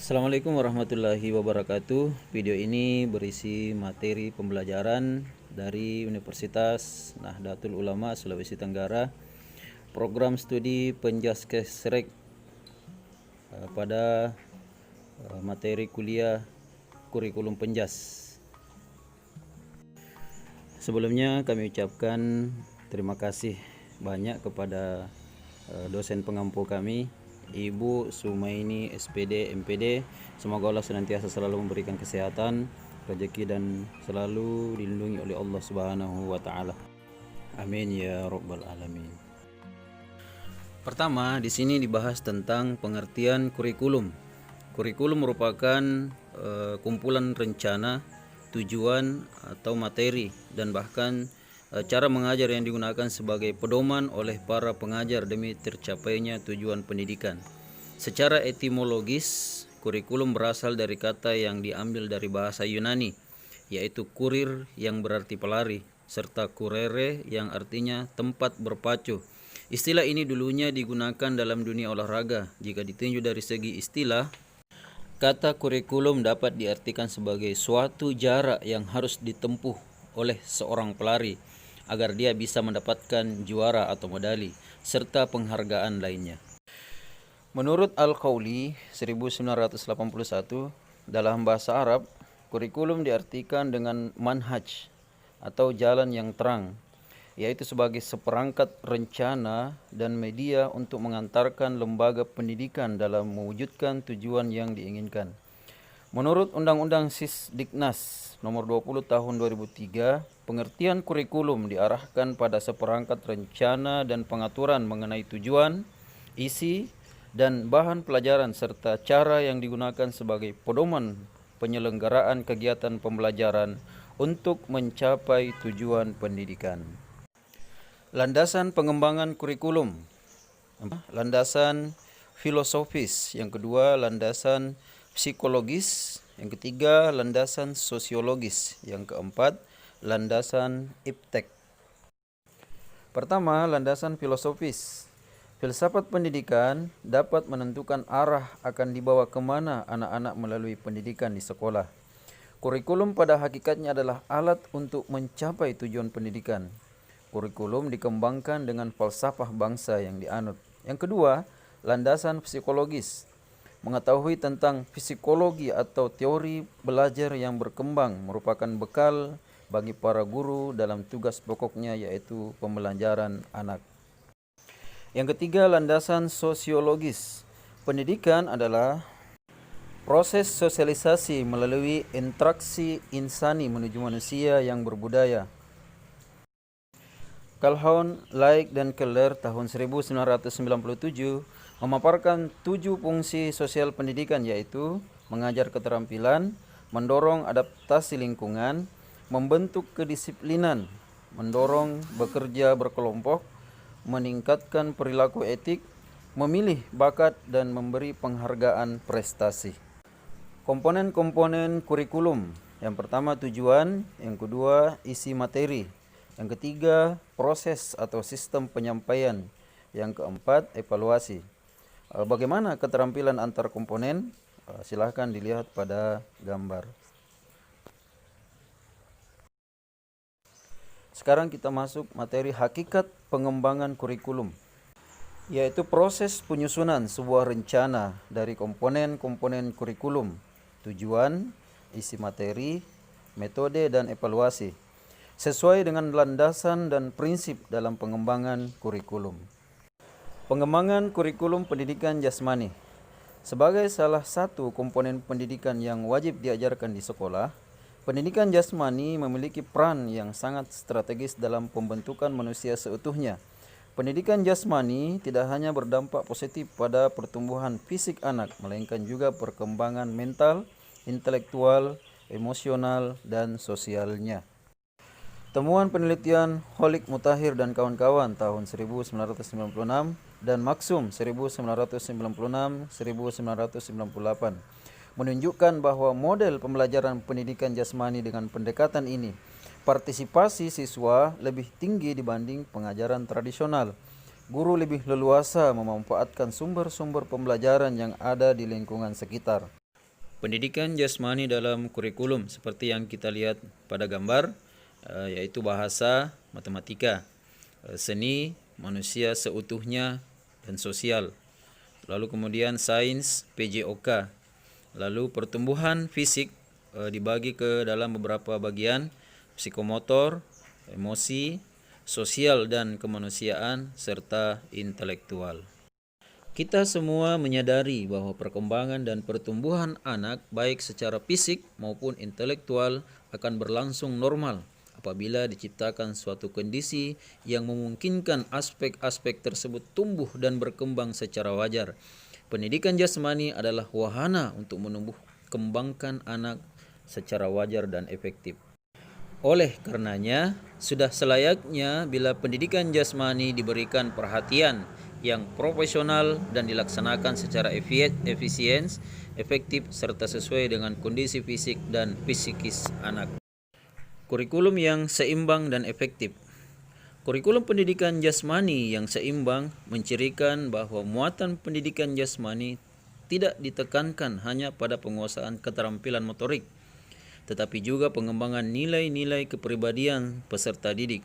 Assalamualaikum warahmatullahi wabarakatuh. Video ini berisi materi pembelajaran dari Universitas Nahdlatul Ulama Sulawesi Tenggara, program studi Penjaskesrek pada materi kuliah kurikulum Penjas. Sebelumnya kami ucapkan terima kasih banyak kepada dosen pengampu kami, Ibu Sumaini SPD MPD. Semoga Allah senantiasa selalu memberikan kesehatan, rezeki dan selalu dilindungi oleh Allah Subhanahu wa taala. Amin ya rabbal alamin. Pertama, di sini dibahas tentang pengertian kurikulum. Kurikulum merupakan kumpulan rencana, tujuan atau materi dan bahkan cara mengajar yang digunakan sebagai pedoman oleh para pengajar demi tercapainya tujuan pendidikan. Secara etimologis, kurikulum berasal dari kata yang diambil dari bahasa Yunani, yaitu kurir yang berarti pelari, serta kurere yang artinya tempat berpacu. Istilah ini dulunya digunakan dalam dunia olahraga. Jika ditinjau dari segi istilah, kata kurikulum dapat diartikan sebagai suatu jarak yang harus ditempuh oleh seorang pelari agar dia bisa mendapatkan juara atau medali serta penghargaan lainnya. Menurut Al-Khawli 1981, dalam bahasa Arab, kurikulum diartikan dengan manhaj atau jalan yang terang, yaitu sebagai seperangkat rencana dan media untuk mengantarkan lembaga pendidikan dalam mewujudkan tujuan yang diinginkan. Menurut Undang-Undang Sisdiknas Nomor 20 Tahun 2003, pengertian kurikulum diarahkan pada seperangkat rencana dan pengaturan mengenai tujuan, isi, dan bahan pelajaran serta cara yang digunakan sebagai pedoman penyelenggaraan kegiatan pembelajaran untuk mencapai tujuan pendidikan. Landasan pengembangan kurikulum. Landasan filosofis. Yang kedua, landasan psikologis. Yang ketiga, landasan sosiologis. Yang keempat, landasan iptek. Pertama, landasan filosofis. Filsafat pendidikan dapat menentukan arah akan dibawa kemana anak-anak melalui pendidikan di sekolah. Kurikulum pada hakikatnya adalah alat untuk mencapai tujuan pendidikan. Kurikulum dikembangkan dengan falsafah bangsa yang dianut. Yang kedua, landasan psikologis. Mengetahui tentang psikologi atau teori belajar yang berkembang merupakan bekal bagi para guru dalam tugas pokoknya, yaitu pembelajaran anak. Yang ketiga, landasan sosiologis. Pendidikan adalah proses sosialisasi melalui interaksi insani menuju manusia yang berbudaya. Calhoun, Lake, dan Keller tahun 1997 memaparkan 7 fungsi sosial pendidikan, yaitu mengajar keterampilan, mendorong adaptasi lingkungan, membentuk kedisiplinan, mendorong bekerja berkelompok, meningkatkan perilaku etik, memilih bakat, dan memberi penghargaan prestasi. Komponen-komponen kurikulum. Yang pertama, tujuan. Yang kedua, isi materi. Yang ketiga, proses atau sistem penyampaian. Yang keempat, evaluasi. Bagaimana keterampilan antar komponen? Silahkan dilihat pada gambar. Sekarang kita masuk materi hakikat pengembangan kurikulum, yaitu proses penyusunan sebuah rencana dari komponen-komponen kurikulum, tujuan, isi materi, metode, dan evaluasi, sesuai dengan landasan dan prinsip dalam pengembangan kurikulum. Pengembangan kurikulum pendidikan jasmani. Sebagai salah satu komponen pendidikan yang wajib diajarkan di sekolah, pendidikan jasmani memiliki peran yang sangat strategis dalam pembentukan manusia seutuhnya. Pendidikan jasmani tidak hanya berdampak positif pada pertumbuhan fisik anak, melainkan juga perkembangan mental, intelektual, emosional, dan sosialnya. Temuan penelitian Holik Mutahir dan kawan-kawan tahun 1996 dan Maksum 1996-1998 menunjukkan bahwa model pembelajaran pendidikan jasmani dengan pendekatan ini Partisipasi siswa lebih tinggi dibanding pengajaran tradisional. Guru lebih leluasa memanfaatkan sumber-sumber pembelajaran yang ada di lingkungan sekitar. Pendidikan jasmani dalam kurikulum seperti yang kita lihat pada gambar, yaitu bahasa, matematika, seni, manusia seutuhnya, dan sosial. Lalu kemudian sains, PJOK. Lalu pertumbuhan fisik dibagi ke dalam beberapa bagian, psikomotor, emosi, sosial dan kemanusiaan, serta intelektual. Kita semua menyadari bahwa perkembangan dan pertumbuhan anak baik secara fisik maupun intelektual akan berlangsung normal apabila diciptakan suatu kondisi yang memungkinkan aspek-aspek tersebut tumbuh dan berkembang secara wajar. Pendidikan jasmani adalah wahana untuk menumbuh kembangkan anak secara wajar dan efektif. Oleh karenanya, sudah selayaknya bila pendidikan jasmani diberikan perhatian yang profesional dan dilaksanakan secara efisien, efektif, serta sesuai dengan kondisi fisik dan psikis anak. Kurikulum yang seimbang dan efektif. Kurikulum pendidikan jasmani yang seimbang mencirikan bahwa muatan pendidikan jasmani tidak ditekankan hanya pada penguasaan keterampilan motorik, tetapi juga pengembangan nilai-nilai kepribadian peserta didik.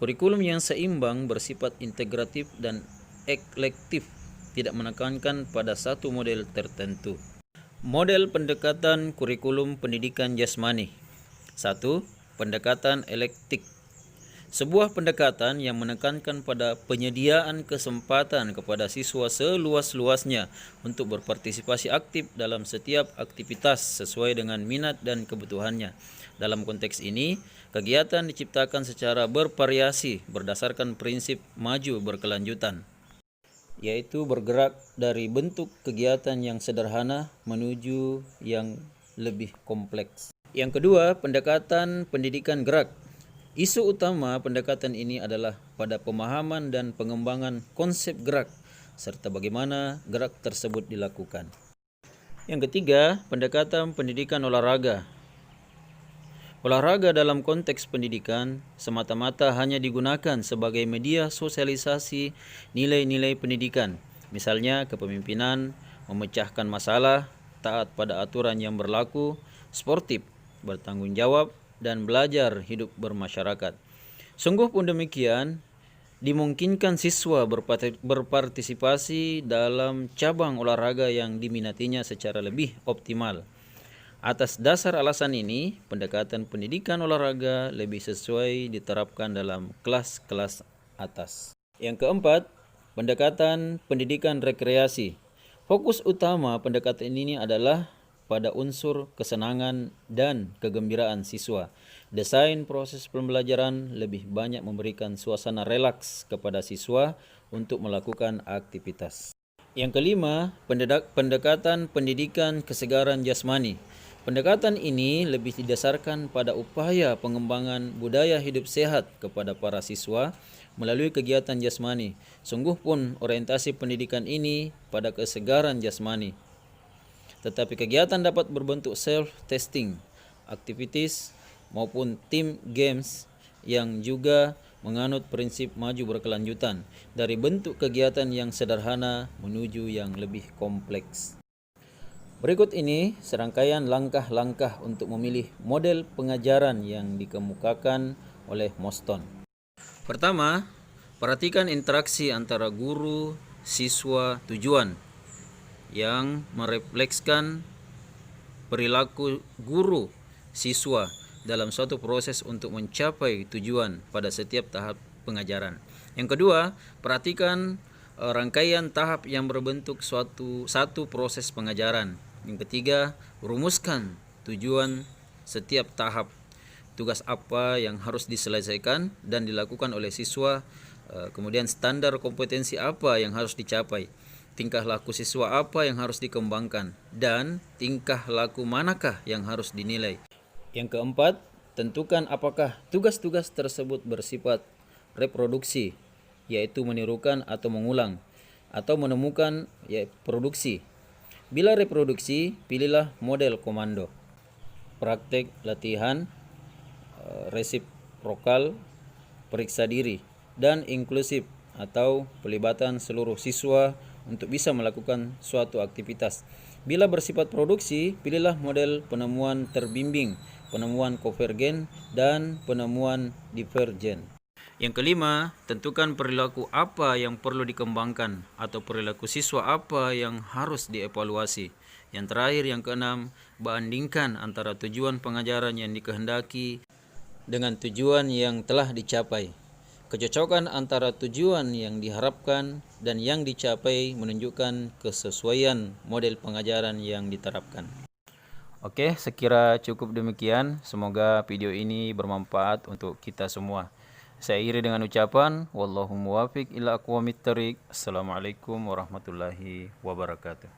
Kurikulum yang seimbang bersifat integratif dan eklektif, tidak menekankan pada satu model tertentu. Model pendekatan kurikulum pendidikan jasmani. 1. Pendekatan elektik. Sebuah pendekatan yang menekankan pada penyediaan kesempatan kepada siswa seluas-luasnya untuk berpartisipasi aktif dalam setiap aktivitas sesuai dengan minat dan kebutuhannya. Dalam konteks ini, kegiatan diciptakan secara bervariasi berdasarkan prinsip maju berkelanjutan, yaitu bergerak dari bentuk kegiatan yang sederhana menuju yang lebih kompleks. Yang kedua, pendekatan pendidikan gerak. Isu utama pendekatan ini adalah pada pemahaman dan pengembangan konsep gerak, serta bagaimana gerak tersebut dilakukan. Yang ketiga, pendekatan pendidikan olahraga. Olahraga dalam konteks pendidikan semata-mata hanya digunakan sebagai media sosialisasi nilai-nilai pendidikan, misalnya kepemimpinan, memecahkan masalah, taat pada aturan yang berlaku, sportif, bertanggung jawab, dan belajar hidup bermasyarakat. Sungguh pun demikian, dimungkinkan siswa berpartisipasi dalam cabang olahraga yang diminatinya secara lebih optimal. Atas dasar alasan ini, pendekatan pendidikan olahraga lebih sesuai diterapkan dalam kelas-kelas atas. Yang keempat, pendekatan pendidikan rekreasi. Fokus utama pendekatan ini adalah pada unsur kesenangan dan kegembiraan siswa. Desain proses pembelajaran lebih banyak memberikan suasana relaks kepada siswa untuk melakukan aktivitas. Yang kelima, pendekatan pendidikan kesegaran jasmani. Pendekatan ini lebih didasarkan pada upaya pengembangan budaya hidup sehat kepada para siswa melalui kegiatan jasmani. Sungguh pun orientasi pendidikan ini pada kesegaran jasmani. Tetapi kegiatan dapat berbentuk self-testing, activities, maupun team games yang juga menganut prinsip maju berkelanjutan dari bentuk kegiatan yang sederhana menuju yang lebih kompleks. Berikut ini serangkaian langkah-langkah untuk memilih model pengajaran yang dikemukakan oleh Moston. Pertama, perhatikan interaksi antara guru, siswa, tujuan yang mereflekskan perilaku guru siswa dalam suatu proses untuk mencapai tujuan pada setiap tahap pengajaran. Yang kedua, perhatikan rangkaian tahap yang berbentuk satu proses pengajaran. Yang ketiga, rumuskan tujuan setiap tahap, tugas apa yang harus diselesaikan dan dilakukan oleh siswa, kemudian standar kompetensi apa yang harus dicapai, tingkah laku siswa apa yang harus dikembangkan, dan tingkah laku manakah yang harus dinilai. Yang keempat, tentukan apakah tugas-tugas tersebut bersifat reproduksi, yaitu menirukan atau mengulang, atau menemukan produksi. Bila reproduksi, pilihlah model komando, praktek, latihan, resiprokal, periksa diri, dan inklusif atau pelibatan seluruh siswa untuk bisa melakukan suatu aktivitas. Bila bersifat produksi, pilihlah model penemuan terbimbing, penemuan konvergen, dan penemuan divergen. Yang kelima, tentukan perilaku apa yang perlu dikembangkan atau perilaku siswa apa yang harus dievaluasi. Yang terakhir, yang keenam, bandingkan antara tujuan pengajaran yang dikehendaki dengan tujuan yang telah dicapai. Kecocokan antara tujuan yang diharapkan dan yang dicapai menunjukkan kesesuaian model pengajaran yang diterapkan. Oke, sekira cukup demikian. Semoga video ini bermanfaat untuk kita semua. Saya akhiri dengan ucapan wallahu muwaffiq ila aqwamit thoriq. Assalamualaikum warahmatullahi wabarakatuh.